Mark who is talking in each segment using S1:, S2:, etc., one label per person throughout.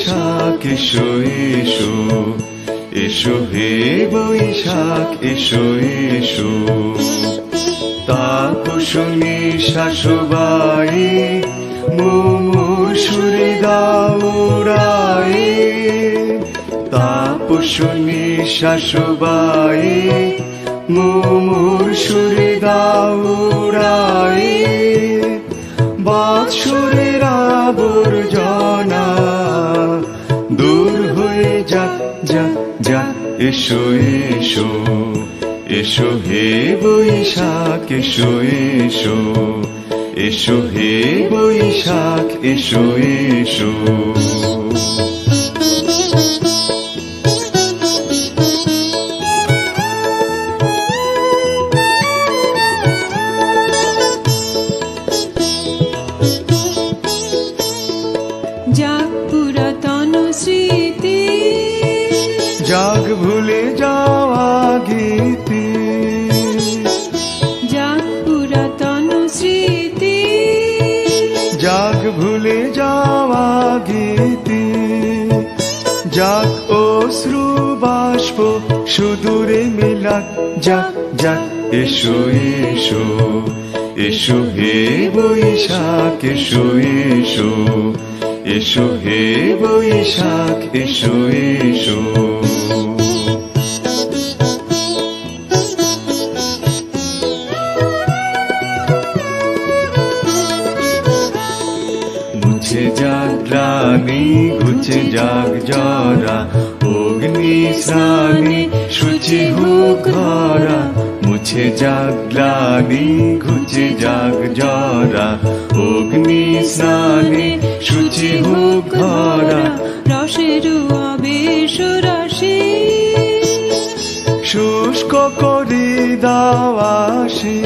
S1: বৈশাখ এসো এসো, এসো হে বৈশাখ এসো এসো। তাপসনী শাশুবাই মুমূর্ষুরে দাউড়াই, তাপসনী শাশুবাই মুমূর্ষুরে দাউড়াই। বৎসরের আবর্জনা দূর হয়ে যাক যাক যাক, এসো এসো, এসো হে বৈশাখ এসো এসো, এসো হে বৈশাখ এসো এসো।
S2: যাক পুরাতন স্মৃতি,
S1: যাক ভুলে যাওয়া গীতি,
S2: যাক পুরাতন স্মৃতি,
S1: যাক ভুলে যাওয়া গীতি। যাক অশ্রু বাষ্প সুদূরে মেলাক, যাক যাক এসো এসো, এসো হে বৈশাখ এসো এসো, এসো হে বৈশাখ এসো এসো। মুছে যাক গ্লানি ঘুচে যাক জরা, অগ্নি স্নানে শুচি হোক ঘরা। মুছে যাক গ্লানি ঘুচে যাক জরা, অগ্নি স্নানে শুচি হোক ঘরা।
S2: রসের আবেশ রাশি
S1: শুষ্ক করি দাওয়াসি,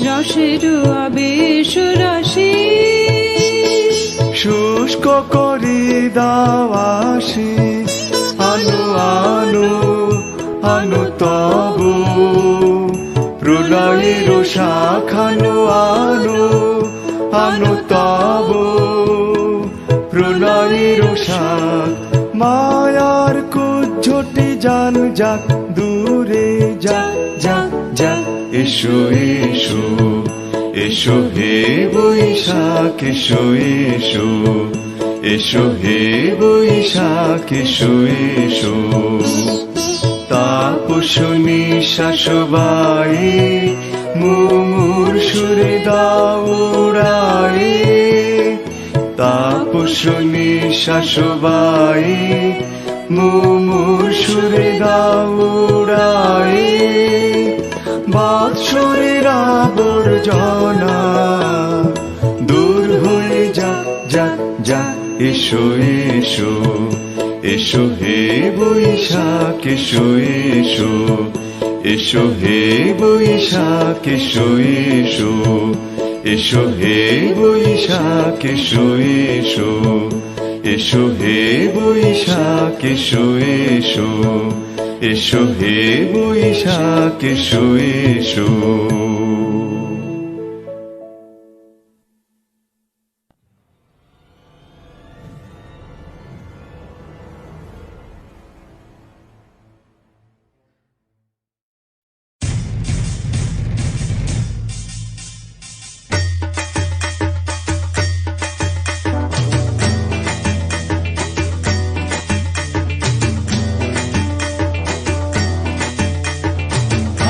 S2: রসের আবেশ রাশি
S1: শুষ্ক করি দাওয়াসি। আনো আনো আনো তবু প্রলয়ের শাখানো, আনো আনো তবু প্রলয়ের শাখ। মায়ার কুজ্ঝটি জান যাক দূরে যাক যাক যাক, এসো এসো, এসো হে বৈশাখ এসো এসো, এসো হে বৈশাখ এসো এসো। তাপসনী শাশুবাই মুমূর্ষুরে দাউড়াই, তাপসনী শাশুবাই মুমূর্ষুরে দাউড়াই। বৎসরের আবর্জনা দূর হয়ে যাক যাক যাক, এসো এসো, এসো হে বৈশাখ এসো এসো, এসো হে বৈশাখ এসো এসো, এসো হে বৈশাখ এসো এসো, এসো হে বৈশাখ এসো এসো, এসো হে বৈশাখ এসো এসো।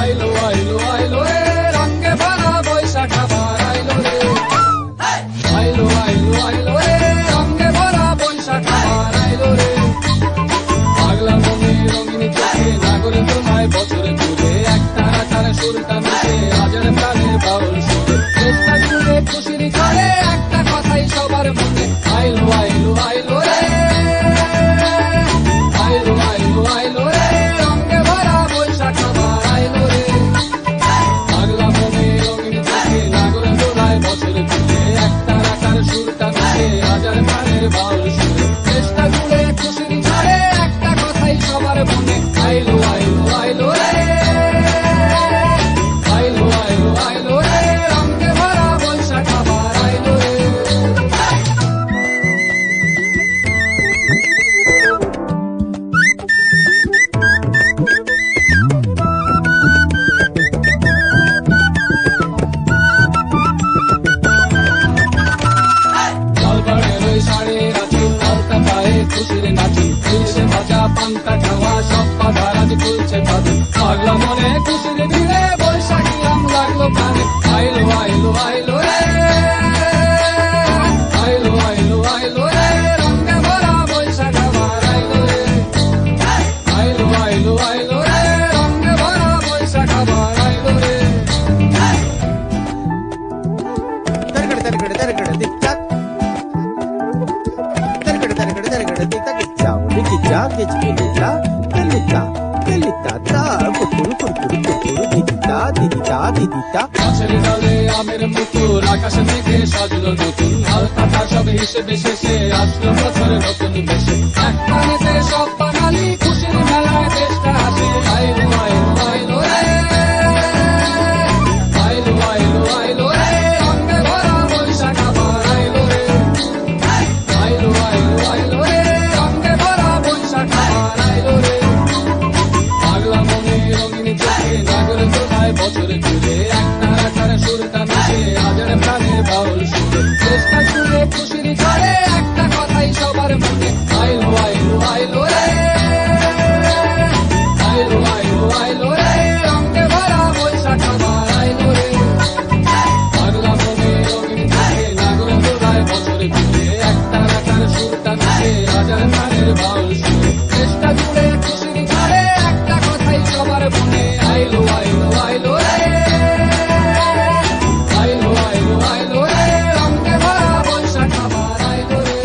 S3: আইলো আইলো আইলো এ রঙে আধার আজ খুলছে তাদের পাগলা মনে খুশির ভিড়ে বৈশাখী আম লাগলো প্রাণে আইলো আইলো আইলো রে আইলো আইলো আইলো রে রঙে ভরা বৈশাখ আবার আইলো রে আইলো আইলো আইলো রে রঙে ভরা বৈশাখ আবার আইলো রে গাছের ডালে আমের পুকুর আকাশে মেঘে সাজলো নতুন হালকা সব হিসেবে শেষে আসলো বছর নতুন বেশে এক প্রাণেতে সব বাঙালি খুশির মেলায় দেশটা হাসে আইলো আইলো আইলো রে আইলো আইলো আইলো রে রঙে ভরা বৈশাখ আবার আইলো রে আইলো আইলো আইলো রে রঙে ভরা বৈশাখ আবার আইলো রে পাগলা মনে রঙিন চোখে নাগর দোলায় বছর জুড়ে একটা রাখার সুরটা মিশে হাজার প্রাণে বাউল সুরে চেষ্টা জুড়ে খুশির ঝড়ে একটা কথাই সবার মনে আইলো আইলো আইলো রে আইলো আইলো আইলো রে রঙে ভরা বৈশাখ আবার আইলো রে পাগলা মনে রঙিন চোখে নাগর দোলায় বছর জুড়ে একটা রাখার সুরটা মিশে হাজার প্রাণের বাউল সুরে চেষ্টা জুড়ে খুশির ঝড়ে একটা কথাই সবার মনে আইলো আইলো আইলো রে আইলো আইলো আইলো রে রঙে ভরা বৈশাখ আবার আইলো রে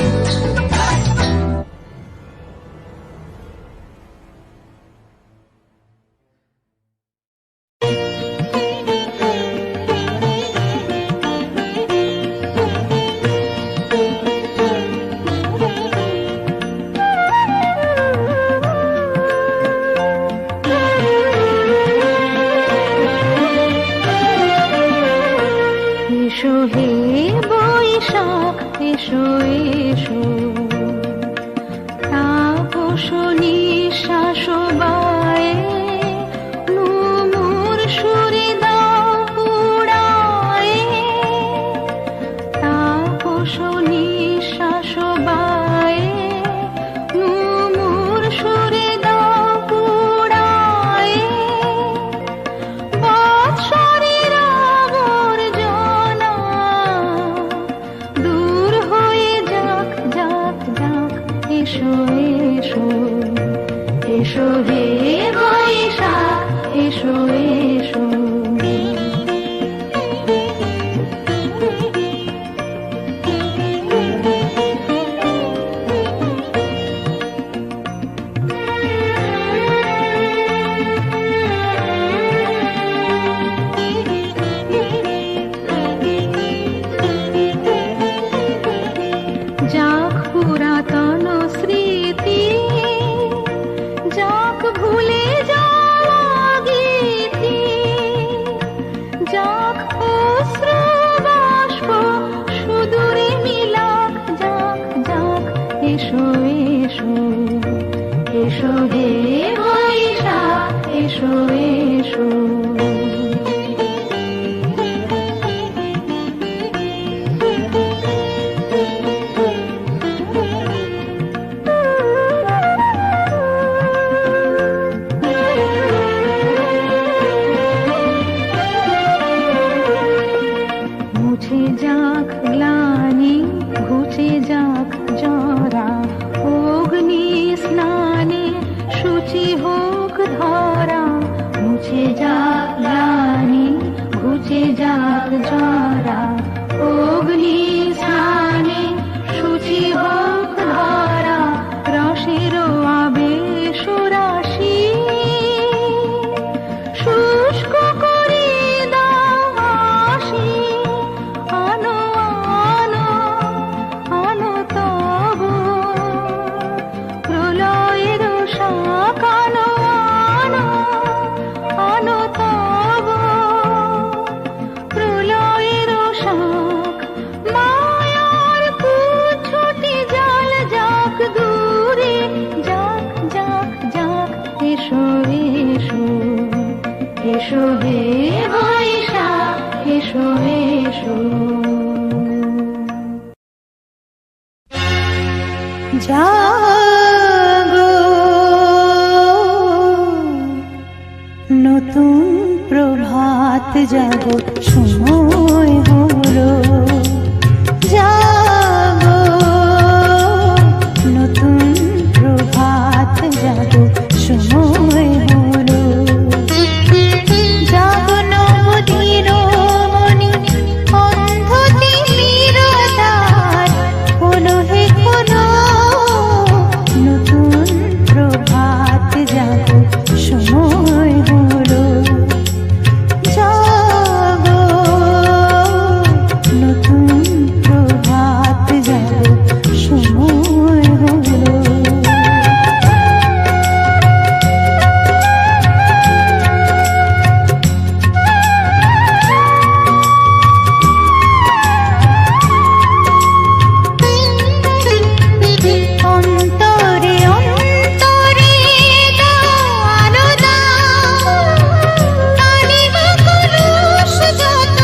S2: এসো হে বৈশাখ এসো এসো তাপস নিঃশ্বাস বায়ে নুমুর সুরে দাও পুড়ায়ে তাপস নিঃশ্বাস বায়ে নুমুর সুরে দাও পুড়ায়ে বৎসরের আবর্জনা দূর হয়ে যাক যাক যাক এসো এসো এসো হে বৈশাখ এসো এসো যাক পুরাতন স্মৃতি যাক ভুলে যাওয়া গীতি যাক অশ্রু বাষ্প সুদূরে মিলাক যাক যাক এসো এসো এসো হে বৈশাখ এসো এসো মুছে যাক গ্লানি ঘুচে যাক জরা অগ্নি স্নানে শুচি হোক ধরা মুছে যাক গ্লানি ঘুচে যাক জরা অগ্নি স্নানে শুচি হোক ধরা রসের আবেশ রাশি শুষ্ক করে দাও হাসি আনো আনো আনো তব প্রলয়ের শাক আনো আনো আনো তব প্রলয়ের শাক মায়ার কুছুটি জাল যাক দূরে যাক যাক যাক এসো এসো এসো হে বৈশাখ এসো এসো জাগো নতুন প্রভাত জাগো সময় হলো জাগো নতুন প্রভাত জাগো সময় হলো জাগো নবদিন মনি অন্ধ তিমিরতার হলো হে খোলো নতুন প্রভাত জাগো সময় হলো জাগো নতুন প্রভাত জাগো সময় হলো অন্তরে অন্তরে আলো দাও কালিমা কলুষ যত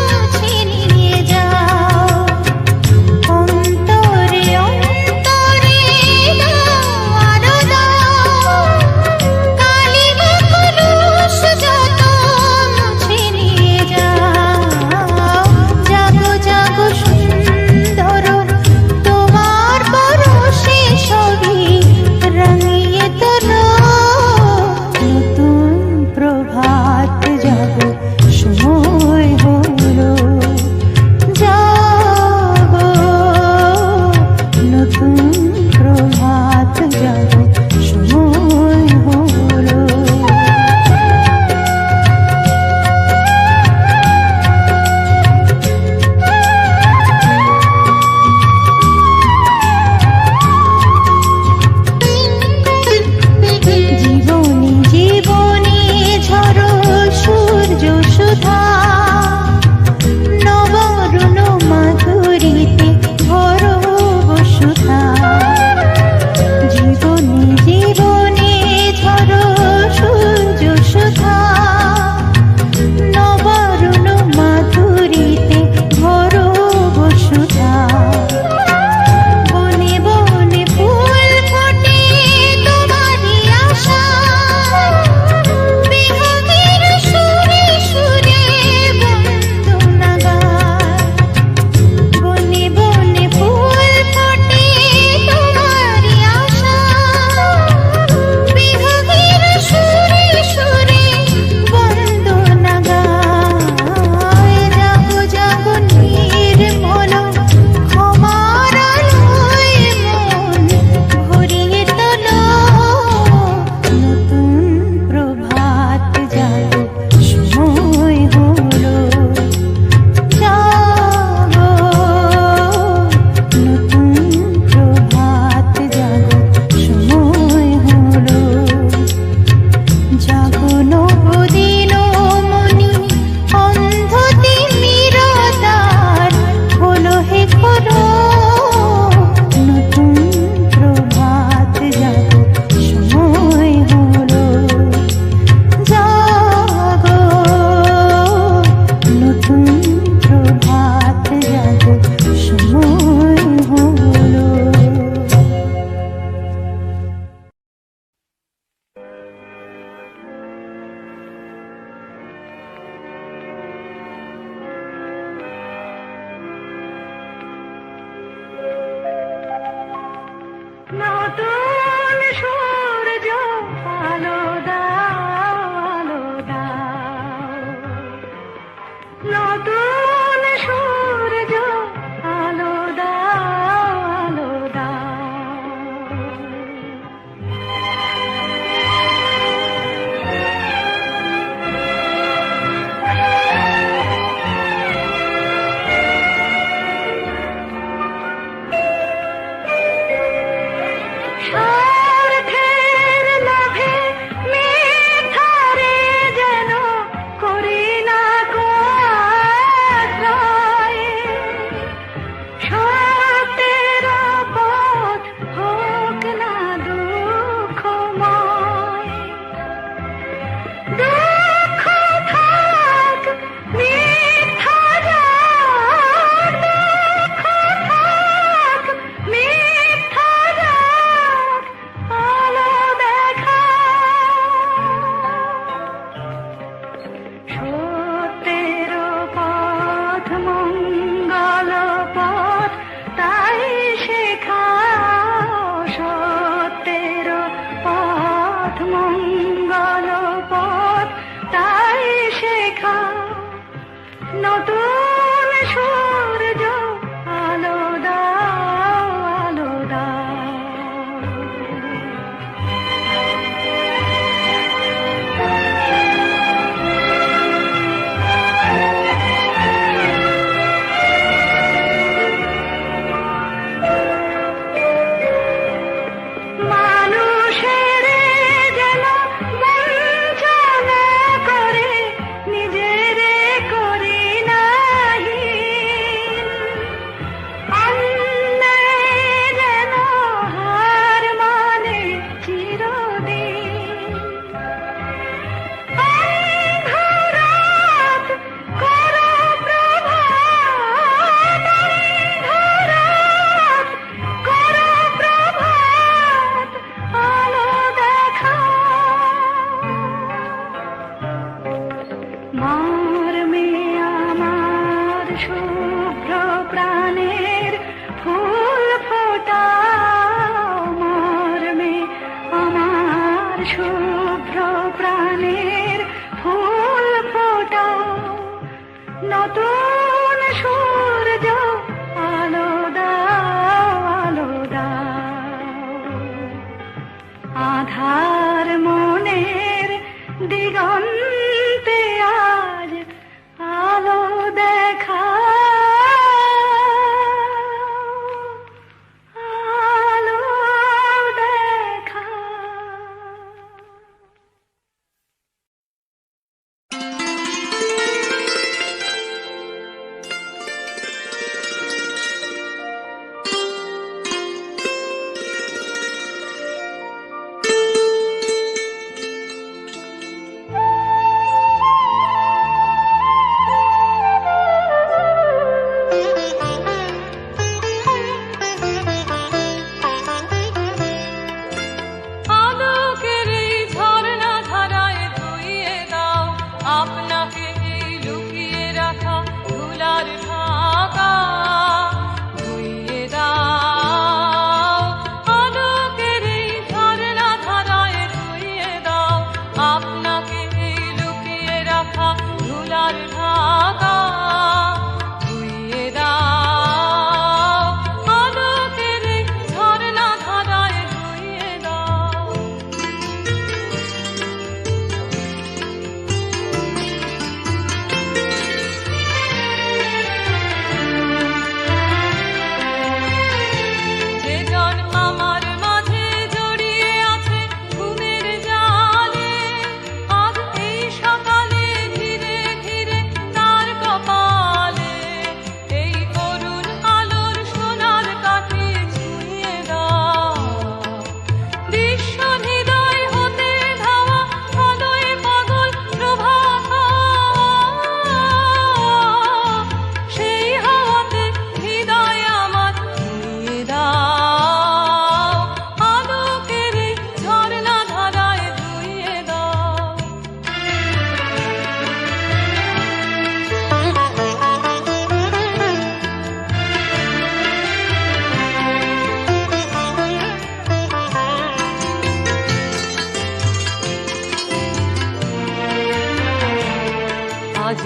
S2: মুছে নিয়ে যাও অন্তরে অন্তরে আলো দাও কালিমা কলুষ যত মুছে নিয়ে যাও জাগো জাগো সুন্দর তোমার পরশে ছবি রাঙিয়ে তোলো নতুন প্রভাত জাগো সময় হলো জাগো নতুন প্রভাত জাগো সময় হলো জীবনে জীবনে ঝরো সূর্য সুধা নবরুণ মাধুরীতে ভরো বসুধা জীবনে জীবনে ঝরো সূর্য সুধা নবরুণ মাধুরীতে ভরো বসুধা বনে বনে ফুল ফোটে তোমারই আশা বিহগের সুরে সুরে বন্দনা গায় বনে বনে ফুল ফোটে তোমারই আশা বিহগের সুরে সুরে বন্দনা গায় জাগো জাগো নির্মল ক্ষমার আলোয় মন ভরিয়ে তোলো নতুন প্রভাত জাগো সময় হলো জাগো নতুন প্রভাত জাগো সময় হলো জাগো নবদিন মনি অন্ধ তিমিরতার হলো হে খোলো নতুন প্রভাত জাগো সময় হলো জাগো নতুন প্রভাত জাগো সময় হলো নতুন সূর্য আলো দাও আলো দাও নতুন সূর্য আলো দাও আলো দাও স্বার্থে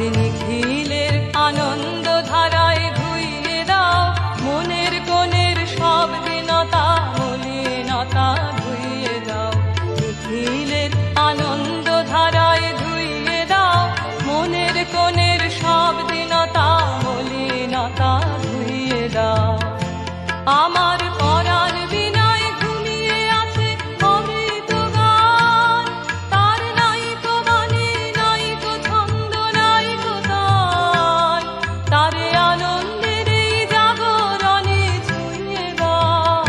S4: নিখিলের আনন্দ ধারায় ধুইয়ে দাও মনের কোণের সব দীনতা মলিনতা ধুইয়ে দাও নিখিলের আনন্দ ধারায় ধুইয়ে দাও মনের কোণের সব দীনতা মলিনতা ধুইয়ে দাও আমার পরাণ বিনায় ঘুমিয়ে আছে অমৃত গান তার নাই তো বাণী নাই তো ছন্দ নাই তো তান তারে আনন্দের এই জাগরণে ছুঁয়ে দাও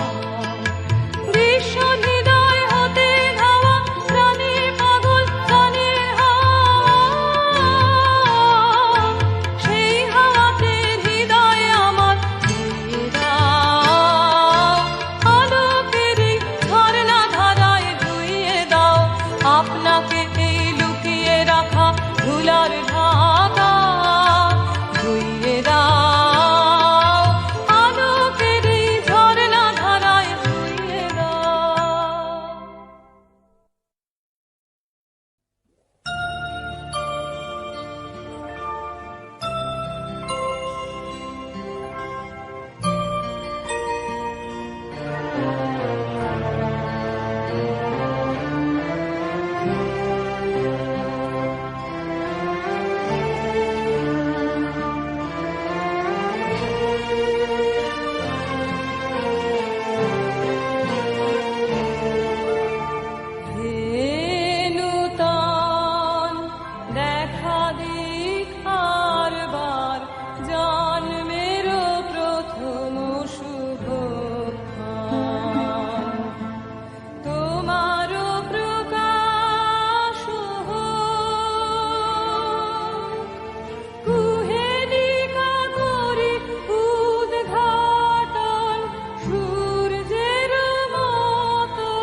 S4: বিশ্ব হৃদয় হতে ধাওয়া প্রাণে পাগল গানের হাওয়া সেই হাওয়াতে হৃদয় আমার ধুইয়ে দাও আলোকের এই ঝর্ণা ধারায় ধুইয়ে দাও আপনাকে এই লুকিয়ে রাখা ধুলার ঢাকা ধুইয়ে দাও আলোকের এই ঝর্ণা ধারায় ধুইয়ে দাও নূতন দেখা দীক্ষার বার জন্মের প্রথম শুভক্ষণ তোমার প্রকাশ কুহেলিকা করি উদ্ঘাটন সূর্যের মতন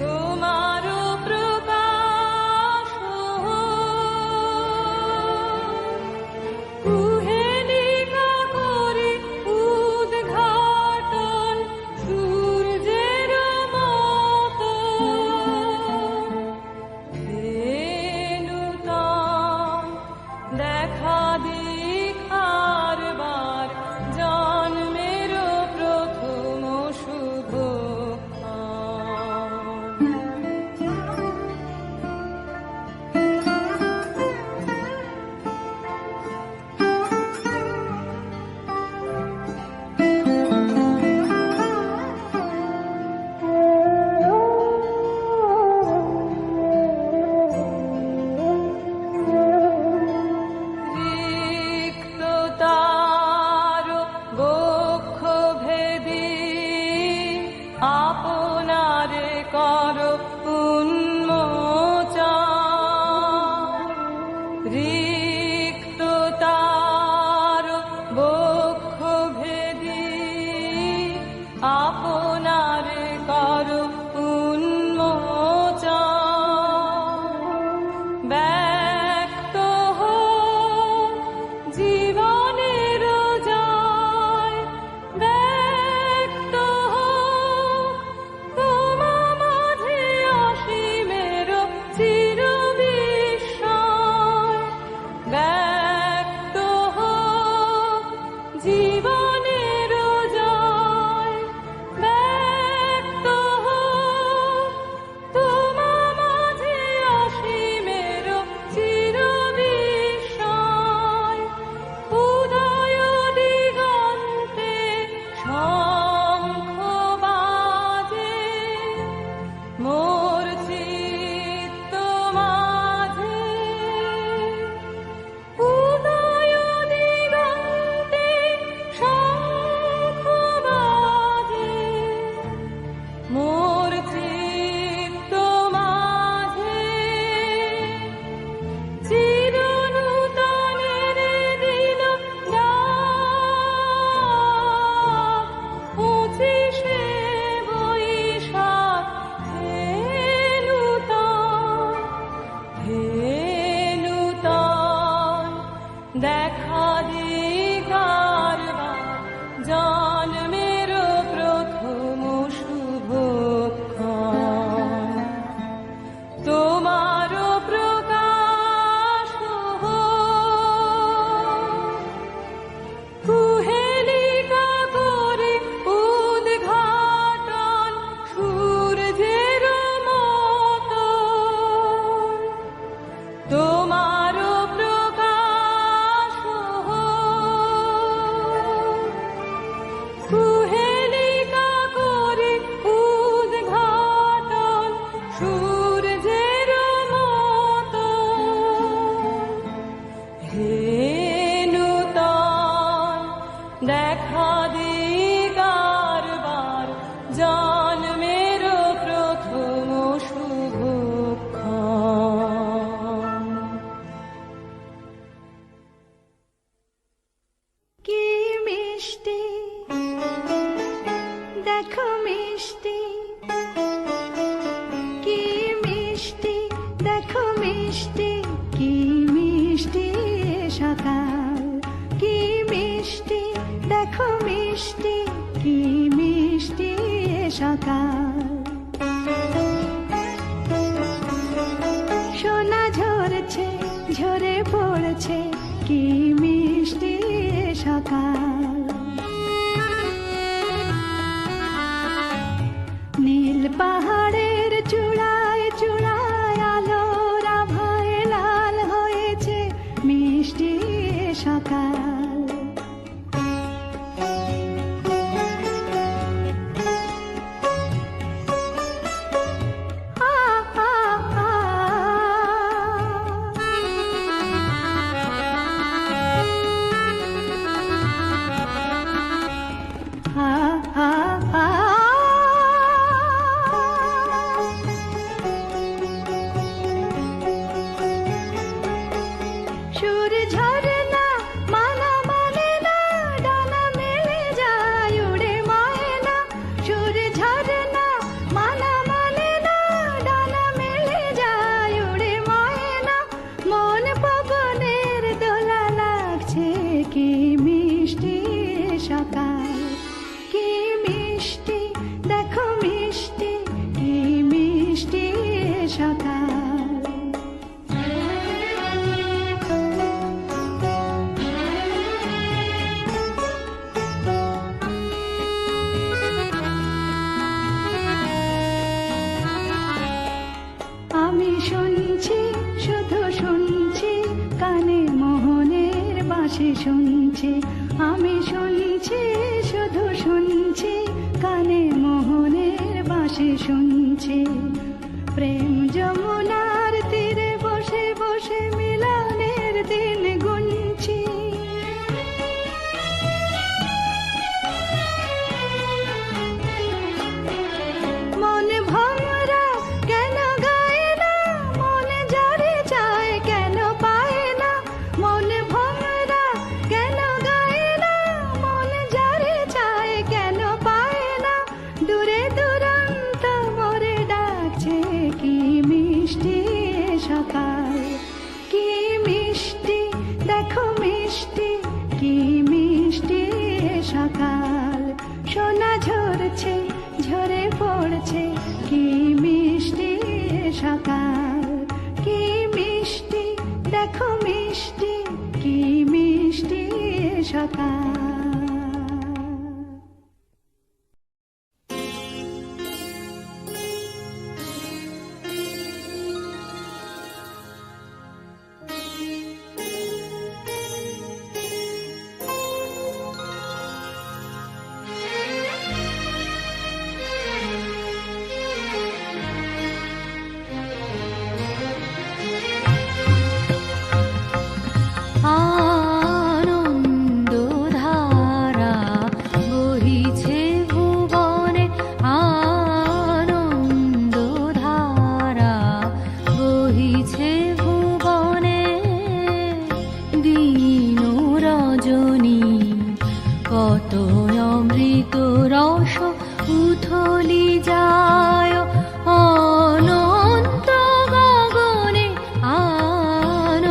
S4: তোমার প্রকাশ কুহেলিকা করি উদ্ঘাটন সূর্যের মতন নূতন দেখা দীক্ষার বার জন্মের প্রথম শুভক্ষণ রিক্ত তার বক্ষ ভেদি আপনারে কর উন্মোচন রিক্ত তার বক্ষ ভেদি আপনারে কর উন্মোচন ব্যক্ত হোক জীবনের জয় ব্যক্ত হোক তোমা মাঝে অসীমের চির বিস্ময় ব্যক্ত হোক জীবনের জয়
S2: দেখো মিষ্টি, কি মিষ্টি, দেখো মিষ্টি, কি মিষ্টি সকাল, কি মিষ্টি, দেখো মিষ্টি, কি মিষ্টি সকাল। সোনা ঝরছে, ঝরে পড়ছে, কি মিষ্টি সকাল। নীল পাহাড়ের চূড়ায় চূড়ায় আলোর আভায় লাল হয়েছে মিষ্টি সকাল। সুর ঝরনা মানা মানে না, ডানা মেলে যায় উড়ে ময়না। সুর ঝরনা মানা মানে না, ডানা মেলে যায় উড়ে ময়না। মন পবনের দোলা লাগছে, কি মিষ্টি সকাল, কি মিষ্টি, দেখো মিষ্টি, কি মিষ্টি সকাল। আমি শুনছি, শুধু শুনছি, কানে মোহনের বাঁশি শুনছি। আমি শুনছি, শুধু শুনছি, কানে মোহনের বাঁশি শুনছি। প্রেম যমুনার তীরে বসে বসে মিলনের দিন গুনছি। মন ভমরা কেন গায় না, মন যারে চায় কেন পায় না। মন ভমরা কেন গায় না, মন যারে চায় কেন পায় না। দূরে দূরান্ত মোরে ডাকছে, কি মিষ্টি সকাল, কি মিষ্টি, দেখো মিষ্টি, কি মিষ্টি সকাল। সোনা ঝরছে, ঝরে পড়ছে, কি মিষ্টি সকাল, কি মিষ্টি, দেখো মিষ্টি, কি মিষ্টি সকাল।
S4: আনন্দধারা বহিছে ভুবনে, আনন্দধারা বহিছে ভুবনে। দিন রজনী কত অমৃত রস উথলি যায় অনন্ত গগনে।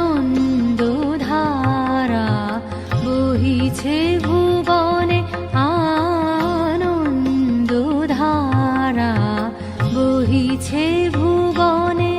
S4: আনন্দধারা বহিছে ভুবনে, আনন্দধারা বহিছে ভুবনে।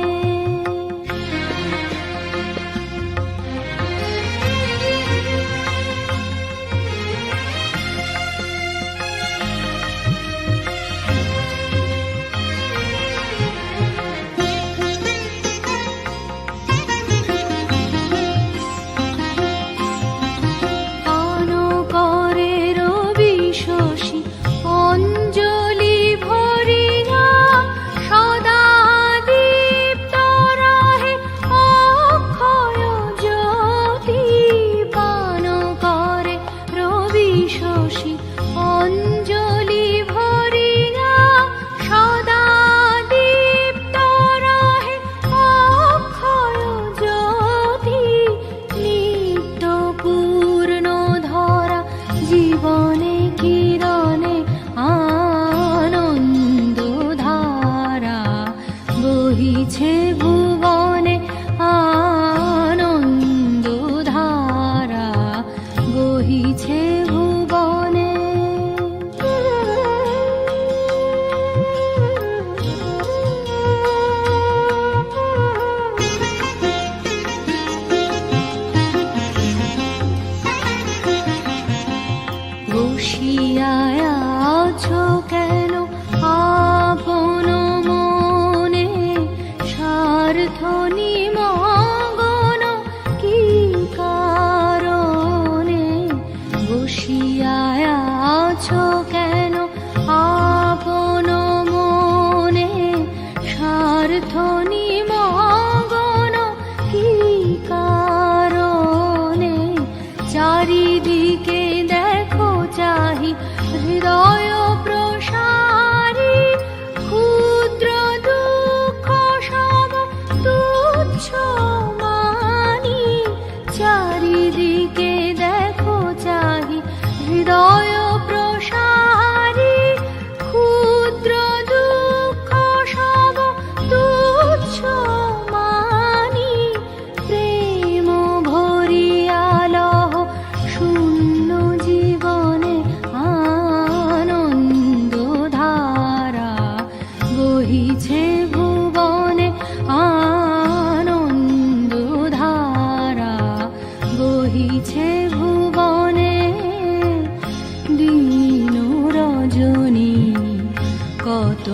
S4: কত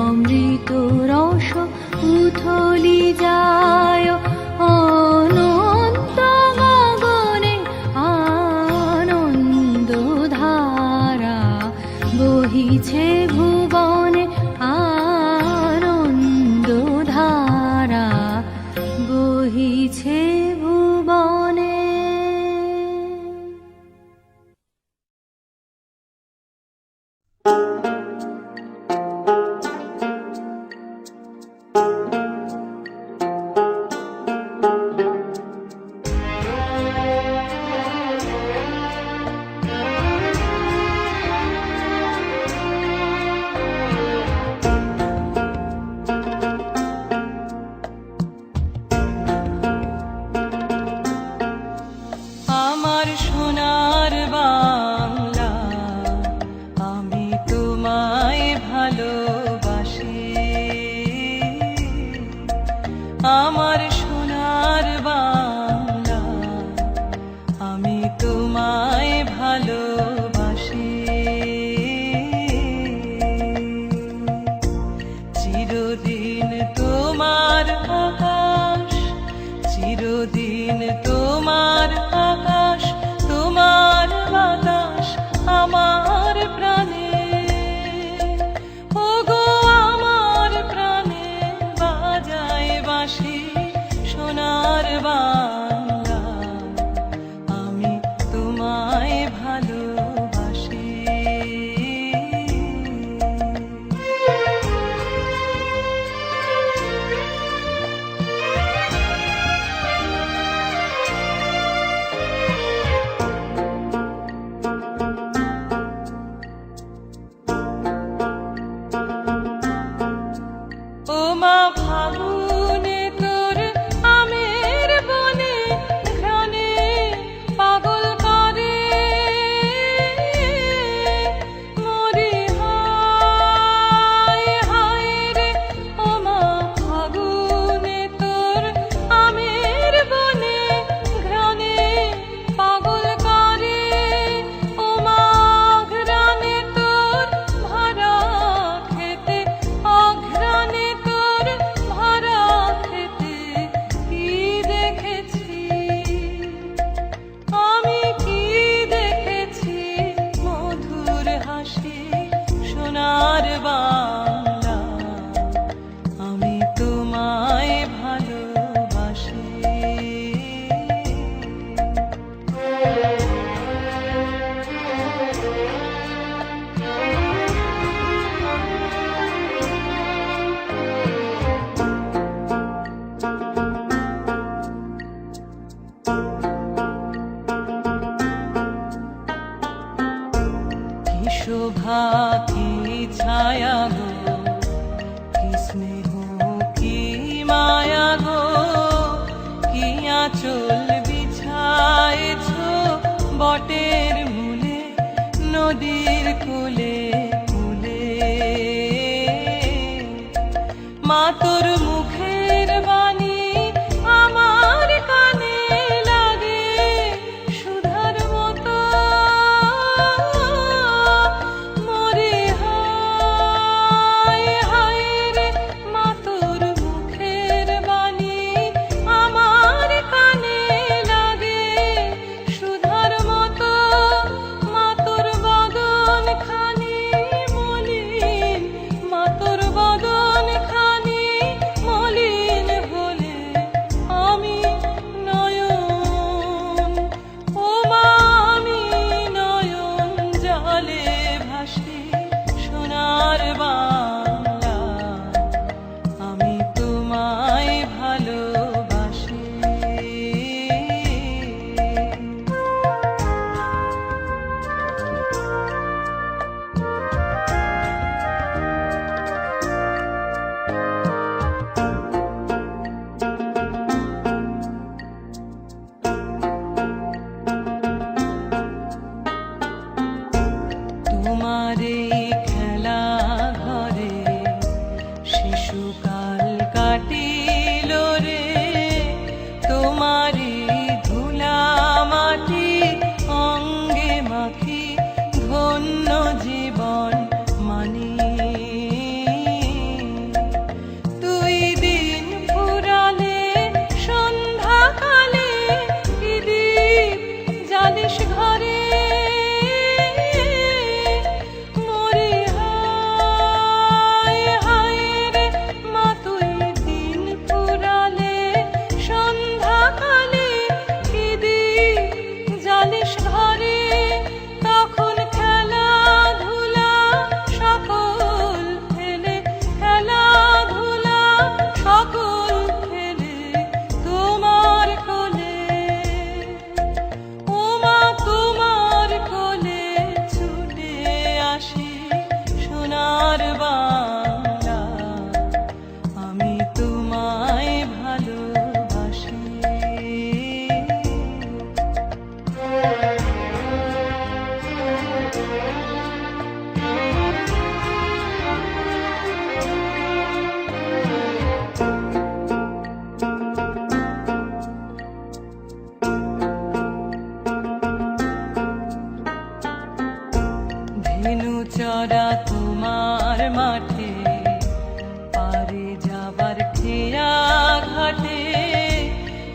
S4: অমৃত রস উথলি যায় অনন্ত গগনে আনন্দ ধারা বহিছে ভুবনে আনন্দ ধারা বহিছে ভুবনে।
S5: আমার সোনার বাংলা, আমি তোমায় ভালোবাসি। আমার সোনার বাংলা, আমি তোমায় ভালোবাসি। চিরদিন তোমার আকাশ, চিরদিন তোমার আকাশ, তোমার বাতাস আমার প্রাণে, ওগো আমার প্রাণে বাজায় বাঁশি সোনার বাংলা, আমি তোমায় ভালোবাসি। ও মা ফাগুনে তোর আমের বনে ঘ্রাণে পাগল করে মরি হায় হায় রে। ও মা ফাগুনে তোর আমের বনে ঘ্রাণে পাগল করে, ও মা ঘ্রাণে তোর ভরা খেতে অঘ্রাণে তোর ভরা খেতে কি দেখেছি আমি, কি দেখেছি মধুর হাসি সোনার বাংলা, আমি তোমায় ভালোবাসি। কি শোভা কি ছায়া গো, কি স্নেহ কি মায়া গো, কি আঁচল বিছায়েছ বটের মূলে নদীর কূলে কূলে। মা তোর মুখের বাণী আমার কানে লাগে সুধার মতো, মরি হায় হায় রে। মা তোর মুখের বাণী আমার কানে লাগে সুধার মতো, মা তোর বদন খানি মলিন, মা তোর বদন খানি মলিন বলে আমি নয়ন, ও মা আমি নয়ন জলে ভাসি সোনার বাংলা, আমি তোমায় ভালোবাসি। তোমার এই খেলা ঘর বাংলা আমি তোমায় ভালোবাসি। ধেনু চড়া তোমার মাঠে পারে যাবার খেয়া ঘাটে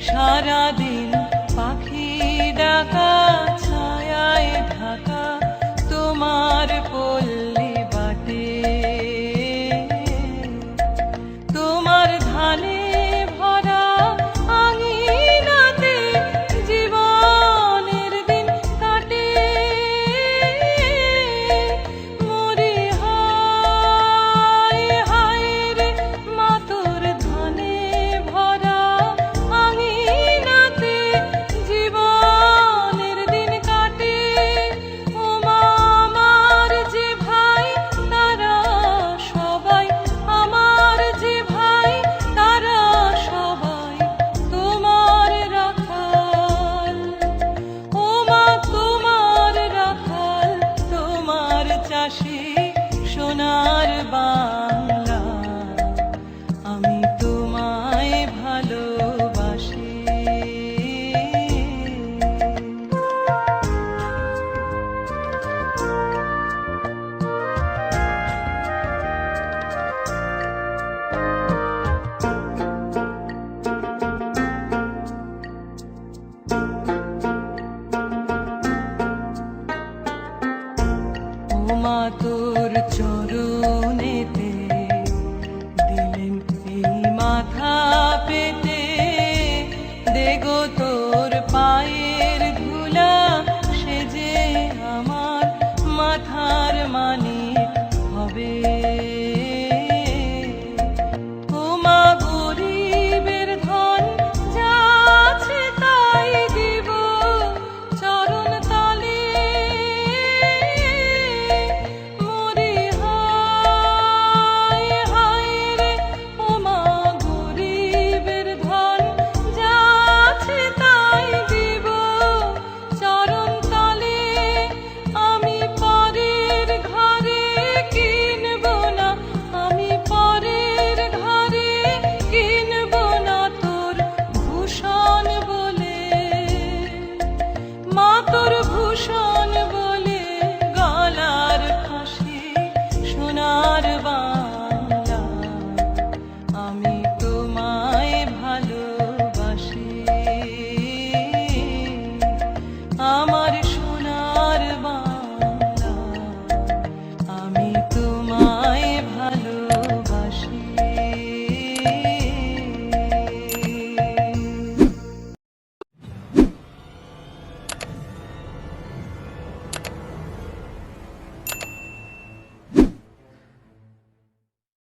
S5: সারাদিন পাখি ডাকা ছায়ায় ঢাকা তোমার কোল